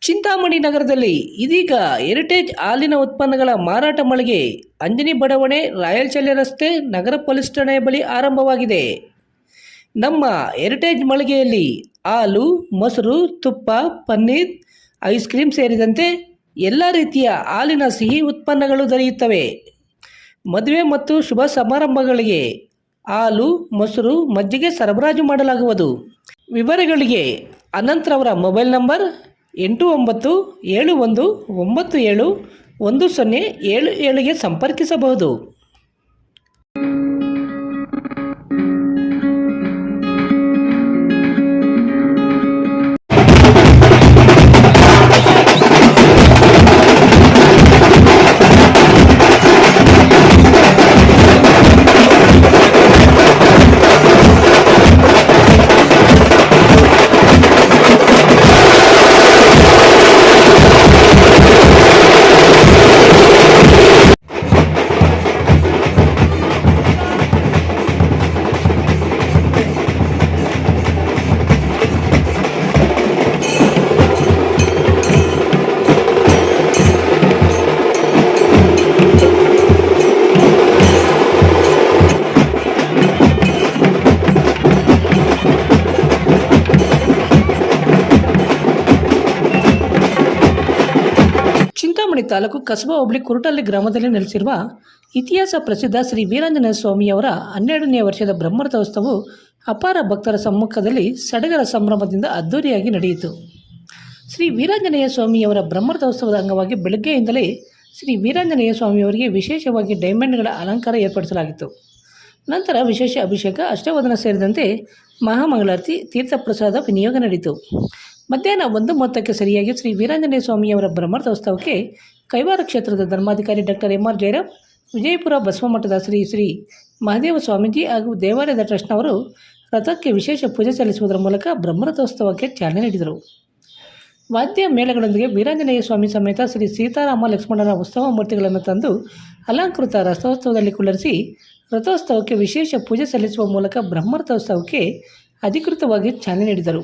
ಚಿಂತಾಮಣಿ ನಗರದಲ್ಲಿ ಇದೀಗ ಹೆರಿಟೇಜ್ ಹಾಲಿನ ಉತ್ಪನ್ನಗಳ ಮಾರಾಟ ಮಳಿಗೆ ಅಂಜನಿ ಬಡಾವಣೆ ರಾಯಲ್ ಶಾಲೆ ರಸ್ತೆ ನಗರ ಪೊಲೀಸ್ ಠಾಣೆಯ ಬಳಿ ಆರಂಭವಾಗಿದೆ. ನಮ್ಮ ಹೆರಿಟೇಜ್ ಮಳಿಗೆಯಲ್ಲಿ ಹಾಲು, ಮೊಸರು, ತುಪ್ಪ, ಪನ್ನೀರ್, ಐಸ್ ಕ್ರೀಮ್ ಸೇರಿದಂತೆ ಎಲ್ಲ ರೀತಿಯ ಹಾಲಿನ ಸಿಹಿ ಉತ್ಪನ್ನಗಳು ದೊರೆಯುತ್ತವೆ. ಮದುವೆ ಮತ್ತು ಶುಭ ಸಮಾರಂಭಗಳಿಗೆ ಹಾಲು, ಮೊಸರು, ಮಜ್ಜಿಗೆ ಸರಬರಾಜು ಮಾಡಲಾಗುವುದು. ವಿವರಗಳಿಗೆ ಅನಂತ್ರವರ ಮೊಬೈಲ್ ನಂಬರ್ 8971971077ಗೆ ಸಂಪರ್ಕಿಸಬಹುದು. ಚಿಂತಾಮಣಿ ತಾಲೂಕು ಕಸಬಾ ಹೋಬಳಿ ಕುರುಟಳ್ಳಿ ಗ್ರಾಮದಲ್ಲಿ ನೆಲೆಸಿರುವ ಇತಿಹಾಸ ಪ್ರಸಿದ್ಧ ಶ್ರೀ ವೀರಾಂಜನೇಯ ಸ್ವಾಮಿಯವರ 12ನೇ ವರ್ಷದ ಬ್ರಹ್ಮರಥೋತ್ಸವವು ಅಪಾರ ಭಕ್ತರ ಸಮ್ಮುಖದಲ್ಲಿ ಸಡಗರ ಸಂಭ್ರಮದಿಂದ ಅದ್ದೂರಿಯಾಗಿ ನಡೆಯಿತು. ಶ್ರೀ ವೀರಾಂಜನೇಯ ಸ್ವಾಮಿಯವರ ಬ್ರಹ್ಮರಥೋತ್ಸವದ ಅಂಗವಾಗಿ ಬೆಳಗ್ಗೆಯಿಂದಲೇ ಶ್ರೀ ವೀರಾಂಜನೇಯ ಸ್ವಾಮಿಯವರಿಗೆ ವಿಶೇಷವಾಗಿ ಡೈಮಂಡ್ಗಳ ಅಲಂಕಾರ ಏರ್ಪಡಿಸಲಾಗಿತ್ತು. ನಂತರ ವಿಶೇಷ ಅಭಿಷೇಕ, ಅಷ್ಟವದನ ಸೇರಿದಂತೆ ಮಹಾಮಂಗಳಾರತಿ, ತೀರ್ಥಪ್ರಸಾದ ವಿನಿಯೋಗ ನಡೆಯಿತು. ಮಧ್ಯಾಹ್ನ 1:30ಕ್ಕೆ ಸರಿಯಾಗಿ ಶ್ರೀ ವೀರಾಂಜನೇಯ ಸ್ವಾಮಿಯವರ ಬ್ರಹ್ಮರಥೋತ್ಸವಕ್ಕೆ ಕೈವಾರ ಕ್ಷೇತ್ರದ ಧರ್ಮಾಧಿಕಾರಿ ಡಾಕ್ಟರ್ ಎಂ.ಆರ್. ಜಯರಾಮ್, ವಿಜಯಪುರ ಬಸವಮಠದ ಶ್ರೀ ಶ್ರೀ ಮಹಾದೇವ ಸ್ವಾಮೀಜಿ ಹಾಗೂ ದೇವಾಲಯದ ಟ್ರಸ್ಟ್ನವರು ರಥಕ್ಕೆ ವಿಶೇಷ ಪೂಜೆ ಸಲ್ಲಿಸುವುದರ ಮೂಲಕ ಬ್ರಹ್ಮರಥೋತ್ಸವಕ್ಕೆ ಚಾಲನೆ ನೀಡಿದರು. ವಾದ್ಯ ಮೇಳಗಳೊಂದಿಗೆ ವೀರಾಂಜನೇಯ ಸ್ವಾಮಿ ಸಮೇತ ಶ್ರೀ ಸೀತಾರಾಮ ಲಕ್ಷ್ಮಣರ ಉತ್ಸವ ಮೂರ್ತಿಗಳನ್ನು ತಂದು ಅಲಂಕೃತ ರಥೋತ್ಸವದಲ್ಲಿ ಕುಳ್ಳರಿಸಿ ರಥೋತ್ಸವಕ್ಕೆ ವಿಶೇಷ ಪೂಜೆ ಸಲ್ಲಿಸುವ ಮೂಲಕ ಬ್ರಹ್ಮರಥೋತ್ಸವಕ್ಕೆ ಅಧಿಕೃತವಾಗಿ ಚಾಲನೆ ನೀಡಿದರು.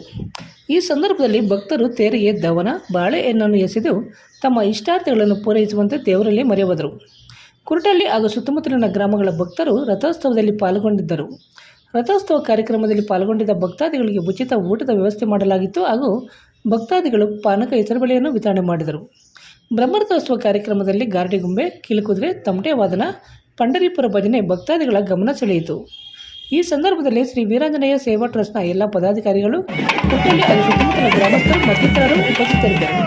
ಈ ಸಂದರ್ಭದಲ್ಲಿ ಭಕ್ತರು ತೇರಿಗೆ ದವನ, ಬಾಳೆಹಣ್ಣನ್ನು ಎಸೆದು ತಮ್ಮ ಇಷ್ಟಾರ್ಥಗಳನ್ನು ಪೂರೈಸುವಂತೆ ದೇವರಲ್ಲಿ ಮೊರೆ ಹೋದರು. ಕುರುಟಳ್ಳಿ ಹಾಗೂ ಸುತ್ತಮುತ್ತಲಿನ ಗ್ರಾಮಗಳ ಭಕ್ತರು ರಥೋತ್ಸವದಲ್ಲಿ ಪಾಲ್ಗೊಂಡಿದ್ದರು. ರಥೋತ್ಸವ ಕಾರ್ಯಕ್ರಮದಲ್ಲಿ ಪಾಲ್ಗೊಂಡಿದ್ದ ಭಕ್ತಾದಿಗಳಿಗೆ ಉಚಿತ ಊಟದ ವ್ಯವಸ್ಥೆ ಮಾಡಲಾಗಿತ್ತು ಹಾಗೂ ಭಕ್ತಾದಿಗಳು ಪಾನಕ ಹೆಸರುಬೇಳೆಯನ್ನು ವಿತರಣೆ ಮಾಡಿದರು. ಬ್ರಹ್ಮರಥೋತ್ಸವ ಕಾರ್ಯಕ್ರಮದಲ್ಲಿ ಗಾರ್ಡಿಗುಂಬೆ, ಕಿಲುಕುದುರೆ, ತಮಟೆ ವಾದನ, ಪಂಡರೀಪುರ ಭಜನೆ ಭಕ್ತಾದಿಗಳ ಗಮನ ಸೆಳೆಯಿತು. ಈ ಸಂದರ್ಭದಲ್ಲಿ ಶ್ರೀ ವೀರಾಂಜನೇಯ ಸೇವಾ ಟ್ರಸ್ಟ್ನ ಎಲ್ಲ ಪದಾಧಿಕಾರಿಗಳು, ಕುರುಟಳ್ಳಿ ಹಾಗೂ ಸುತ್ತಮುತ್ತಲ ಗ್ರಾಮಸ್ಥರು ಮತ್ತಿತರರು ಉಪಸ್ಥಿತರಿದ್ದರು.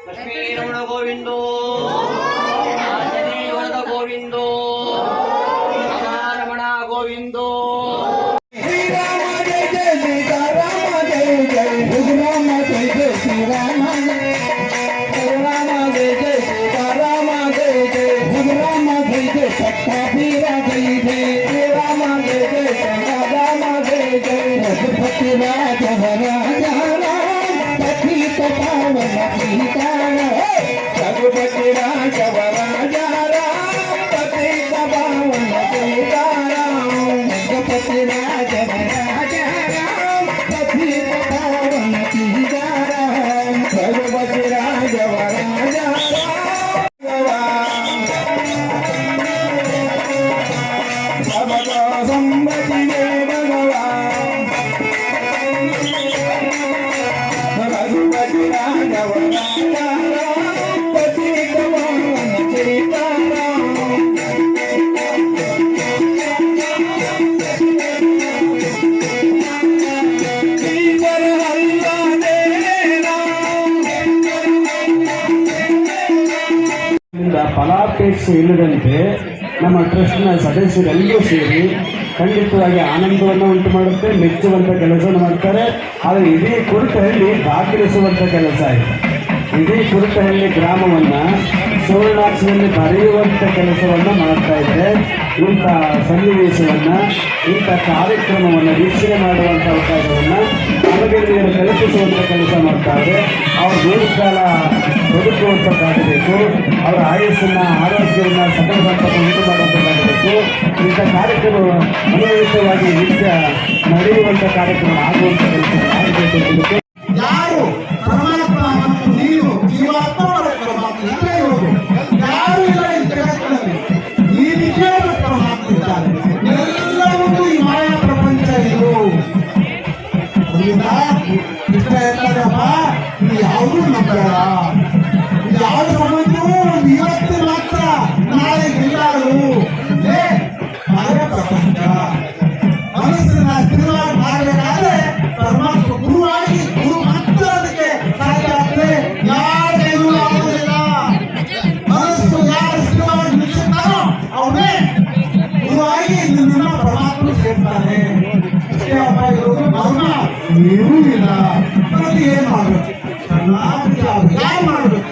ಲಕ್ಷ್ಮೀರಮಣ ಗೋವಿಂದೋ ಆಂಜನೇಯ ವರದ ಗೋವಿಂದೋ ರಮಣ ಗೋವಿಂದೋ ಶ್ರೀರಾಮ ಜಯ ಜಯ ಸೀತಾರಾಮ ಜಯ ಜಯ ರಘುರಾಮ ಜಯ ಜಯ ಶ್ರೀರಾಮ ರಘುರಾಮ ಜಯ ಜಯ ಸೀತಾರಾಮ ಜಯ ಜಯ ರಘುರಾಮ ಜಯ ಜಯ ಪಟ್ಟಾಭೀರ ಜಯ ಜಯ ಶ್ರೀರಾಮ ಜಯ ಜಯ ಸಂಗರಾಮ ಜಯ ಜಯ ರಘುಪತಿ ರಾಘವ ರಾಜ ಪತಿತ ಪಾವನ ಸೀತಾರಾಮ ರಘುಪತಿ ರಾಘವ ರಾಜ ಪತಿತ ಪಾವನ ಸೀತಾರಾಮ रघुपति राघव राजा राम पतित पावन सीताराम रघुपति राघव राजा राम सबको सम्मति दे भगवान रघुपति राघव राजा राम पतित पावन सीताराम ಫಲಾಪೇಕ್ಷೆ ಇಲ್ಲದಂತೆ ನಮ್ಮ ಟ್ರಸ್ಟ್ನ ಸದಸ್ಯರೆಲ್ಲರೂ ಸೇರಿ ಖಂಡಿತವಾಗಿ ಆನಂದವನ್ನು ಉಂಟು ಮಾಡುತ್ತೆ, ಮೆಚ್ಚುವಂಥ ಕೆಲಸವನ್ನು ಮಾಡ್ತಾರೆ. ಆದರೆ ಇಡೀ ಕುರುಟಹಳ್ಳಿ ದಾಖಲಿಸುವಂಥ ಕೆಲಸ ಇದೆ. ಇಡೀ ಕುರುಟಹಳ್ಳಿ ಗ್ರಾಮವನ್ನು ಸುವರ್ಣಾಕ್ಷರದಲ್ಲಿ ಬರೆಯುವಂಥ ಕೆಲಸವನ್ನು ಮಾಡ್ತಾ ಇದ್ದೆ. ಇಂಥ ಸನ್ನಿವೇಶವನ್ನು, ಇಂಥ ಕಾರ್ಯಕ್ರಮವನ್ನು ವೀಕ್ಷಣೆ ಮಾಡುವಂಥ ಅವಕಾಶವನ್ನು ನಮಗೆಲ್ಲರೂ ಕಲ್ಪಿಸುವಂಥ ಕೆಲಸ ಮಾಡ್ತಾರೆ. ಅವರು ದೀರ್ಘಕಾಲ ಬದುಕುವಂಥದ್ದಾಗಬೇಕು, ಅವರ ಆಯಸ್ಸನ್ನು, ಆರೋಗ್ಯವನ್ನು, ಸಕಲ ಸಂಪತ್ತು ಉಂಟು ಮಾಡುವಂಥದ್ದಾಗಬೇಕು. ಇಂಥ ಕಾರ್ಯಕ್ರಮ ಅನುಭವಿತವಾಗಿ ನಿತ್ಯ ನಡೆಯುವಂಥ ಕಾರ್ಯಕ್ರಮ ಆಗುವಂಥ ಕೆಲಸ ಆಗಬೇಕು ಅಂತ ಯಾರು ಪರಮಾತ್ಮ ಮತ್ತು ನೀನು ಜೀವಾತ್ಮ ಪರಮಾತ್ಮ ಇಲ್ಲೇ ಇರೋದು, ಯಾರು ಇಲ್ಲ ಈ ಜಗತ್ತಿನಲ್ಲಿ. ಈ ನಿಜವಾದ ಪರಮಾತ್ಮ ಇದ್ದಾರೆ, ಎಲ್ಲವನ್ನೂ ಈ ಮಾಯಾ ಪ್ರಪಂಚ ಇದು. ಅದರಿಂದ ಕೃಷ್ಣ ಹೇಳ್ತಾರಪ್ಪ, ನೀವು ಯಾವುದೂ ನಂಬೇಡ. ಯಾವ ಸಂಬಂಧವೂ ಒಂದು ಇವತ್ತು ಮಾತ್ರ, ನಾಳೆ ಇಲ್ಲಾರು. ಇದೇ ಮಾಯಾ ಪ್ರಪಂಚ. ಮನಸ್ಸನ್ನ ಸ್ಥಿರವಾಗಿ ಮಾಡಬೇಕಾದ್ರೆ ಪರಮಾತ್ಮ ಗುರುವಾಗಿ, ಗುರು ಮಾತ್ರ ಅದಕ್ಕೆ ಸಾಧ್ಯ ಆಗ್ತದೆ. ಯಾರು ಆಗುವುದಿಲ್ಲ. ಮನಸ್ಸು ಯಾರು ಸ್ಥಿರವಾಗಿ ನಿಲ್ಲಿಸುತ್ತಾರೋ ಅವನೇ ಗುರುವಾಗಿ ನಿನ್ನ ಪರಮಾತ್ಮ ಸೇರ್ತಾನೆ. ಇಷ್ಟೇ ಅಪ್ಪ ಇರೋದು ಮೌನ, ಏನೂ ಇಲ್ಲ. ಮತ್ತೆ ಏನ್ ಮಾಡ್ಬೇಕು? ಶರಣಾಗತಿ ಆಗ್ಬೇಕು. ಯಾರು ಮಾಡ್ಬೇಕು?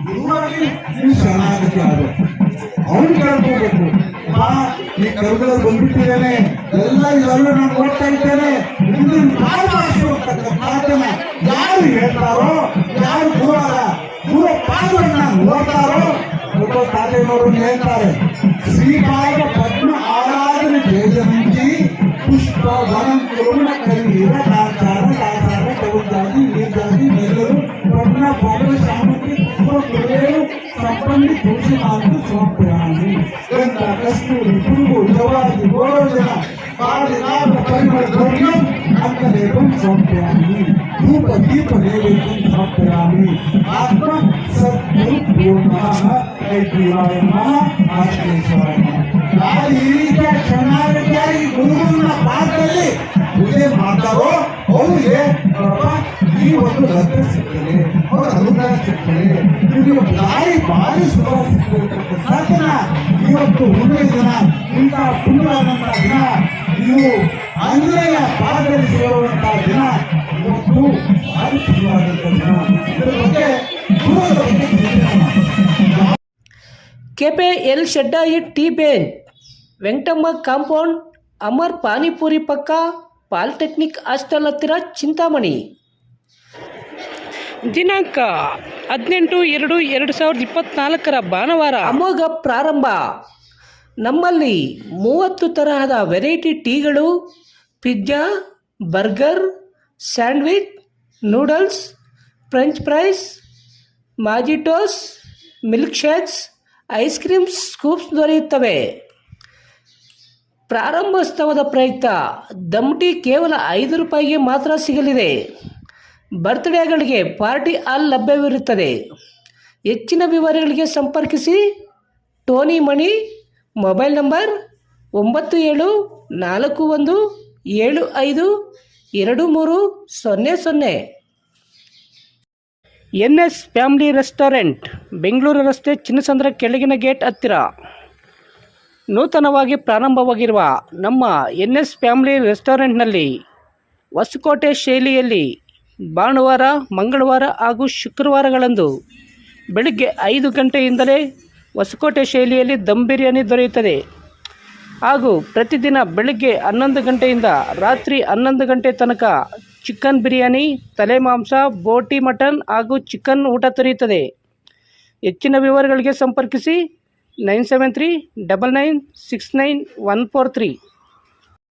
ಗುರುವಾಗಿ ನೀವು ಶರಣಾಗತಿ ಆಗ್ಬೇಕು. ಅವನು ಕೇಳ್ಕೋಬೇಕು, ಈ ಕರುಗಳಲ್ಲಿ ಬಂದ್ಬಿಟ್ಟಿದ್ದೇನೆ, ಎಲ್ಲ ಇದೆಲ್ಲ ನಾನು ನೋಡ್ತಾ ಇದ್ದೇನೆ, ಮುಂದಿನ ಕಾಲ ಮಾಧ್ಯಮ ಯಾರು ಹೇಳ್ತಾರೋ, ಯಾರು ಗುರು ಪಾದವನ್ನ ನೋಡ್ತಾರೋ, ಒಬ್ಬ ತಾತೆಯವರು ಹೇಳ್ತಾರೆ, ಶ್ರೀಪಾದ ಪದ್ಮ ಆರಾಧನೆ ಬೇಜನಿಂಚಿ ಪುಷ್ಪ ವನಂ ಕುರುಣ ಕರಿವೀರ ಕಾಚಾರ ಕಾಚಾರ ಕವುದಾಗಿ ನೀರ್ದಾಗಿ ನೆಲ್ಲರು ಪದ್ಮ ಪೌಡ ಶಾಮತಿ ಕುರುವೇರು ಸಂಪನ್ನಿ ತುಳಸಿ ಮಾತು ಸೋಂಪರಾಣಿ ಗಂಧ ಕಸ್ತೂರಿ ಪುರುಗು ಜವಾದಿ ಗೋರೋಜನ ಪಾಡಿನಾದ ಪರಿಮಳ ದ್ರವ್ಯಂ ಅಂಕಲೇಪಂ ಸೋಂಪರಾಣಿ ಧೂಪ ದೀಪ ನೈವೇದ್ಯಂ ಸಮರ್ಪಯಾಮಿ ಆತ್ಮ ಸದ್ಗುರು ಪೂರ್ಣಃ ಐದ್ರೀವಾಯ ನಮಃ ಆತ್ಮೇಶ್ವರಾಯ ನಮಃ. ಯಾರು ಈ ರೀತಿಯ ಶರಣಾಗತಿಯಾಗಿ ಗುರುವಿನ ಪಾದದಲ್ಲಿ ಪೂಜೆ ಮಾಡ್ತಾರೋ ಅವರಿಗೆ ಈ ಒಂದು ರತ್ನ ಸಿಗ್ತದೆ, ಅವರ ಅನುಗ್ರಹ ಸಿಗ್ತದೆ, ನಿಮಗೆ ಭಾರಿ ಸುಖ ಸಿಗ್ತದೆ. ಇವತ್ತು ಹುಣ್ಣಿಮೆ ದಿನ, ಇಂತಹ ಪುಣ್ಯವಾದಂತಹ ದಿನ, ನೀವು ಆಂಜನೇಯ ಪಾದದಲ್ಲಿ ಸೇರುವಂತಹ ದಿನ, ಇವತ್ತು ಭಾರಿ ಪುಣ್ಯವಾದಂತಹ ದಿನ. ಇದರ ಬಗ್ಗೆ ಗುರುಗಳ ಬಗ್ಗೆ ಚಿಂತನೆ ಮಾಡಿ. KPL ಶೆಡ್ಡಾಯಿ tea bean, Venkatamma compound, Amar panipuri ಪಕ್ಕ, ಪಾಲಿಟೆಕ್ನಿಕ್ ಹಾಸ್ಟೆಲ್ ಹತ್ತಿರ, ಚಿಂತಾಮಣಿ. ದಿನಾಂಕ 18/2/2024 ಭಾನುವಾರ ಅಮೋಘ ಪ್ರಾರಂಭ. ನಮ್ಮಲ್ಲಿ 30 ತರಹದ ವೆರೈಟಿ ಟೀಗಳು, pizza, burger, sandwich, noodles, French fries, mojitos, milk shakes, ice cream scoops ದೊರೆಯುತ್ತವೆ. ಪ್ರಾರಂಭೋತ್ಸವದ ಪ್ರಯುಕ್ತ ದಮ್ ಟೀ ಕೇವಲ 5 ರೂಪಾಯಿಗೆ ಮಾತ್ರ ಸಿಗಲಿದೆ. ಬರ್ತ್ಡೇಗಳಿಗೆ ಪಾರ್ಟಿ ಹಾಲ್ ಲಭ್ಯವಿರುತ್ತದೆ. ಹೆಚ್ಚಿನ ವಿವರಗಳಿಗೆ ಸಂಪರ್ಕಿಸಿ Tony Mani, mobile number 9741752300. NS family restaurant, Bengaluru ರಸ್ತೆ, ಚಿನ್ನಸಂದ್ರ ಕೆಳಗಿನ ಗೇಟ್ ಹತ್ತಿರ. ನೂತನವಾಗಿ ಪ್ರಾರಂಭವಾಗಿರುವ ನಮ್ಮ NS ಫ್ಯಾಮಿಲಿ ರೆಸ್ಟೋರೆಂಟ್ನಲ್ಲಿ ಹೊಸಕೋಟೆ ಶೈಲಿಯಲ್ಲಿ ಭಾನುವಾರ, ಮಂಗಳವಾರ ಹಾಗೂ ಶುಕ್ರವಾರಗಳಂದು ಬೆಳಿಗ್ಗೆ 5 ಗಂಟೆಯಿಂದಲೇ ಹೊಸಕೋಟೆ ಶೈಲಿಯಲ್ಲಿ ದಮ್ ಬಿರಿಯಾನಿ ದೊರೆಯುತ್ತದೆ. ಹಾಗೂ ಪ್ರತಿದಿನ ಬೆಳಿಗ್ಗೆ 11 ಗಂಟೆಯಿಂದ ರಾತ್ರಿ 11 ಗಂಟೆ ತನಕ ಚಿಕನ್ ಬಿರಿಯಾನಿ, ತಲೆ ಮಾಂಸ, ಬೋಟಿ ಮಟನ್ ಹಾಗೂ ಚಿಕನ್ ಊಟ ದೊರೆಯುತ್ತದೆ. ಹೆಚ್ಚಿನ ವಿವರಗಳಿಗೆ ಸಂಪರ್ಕಿಸಿ 9739969143.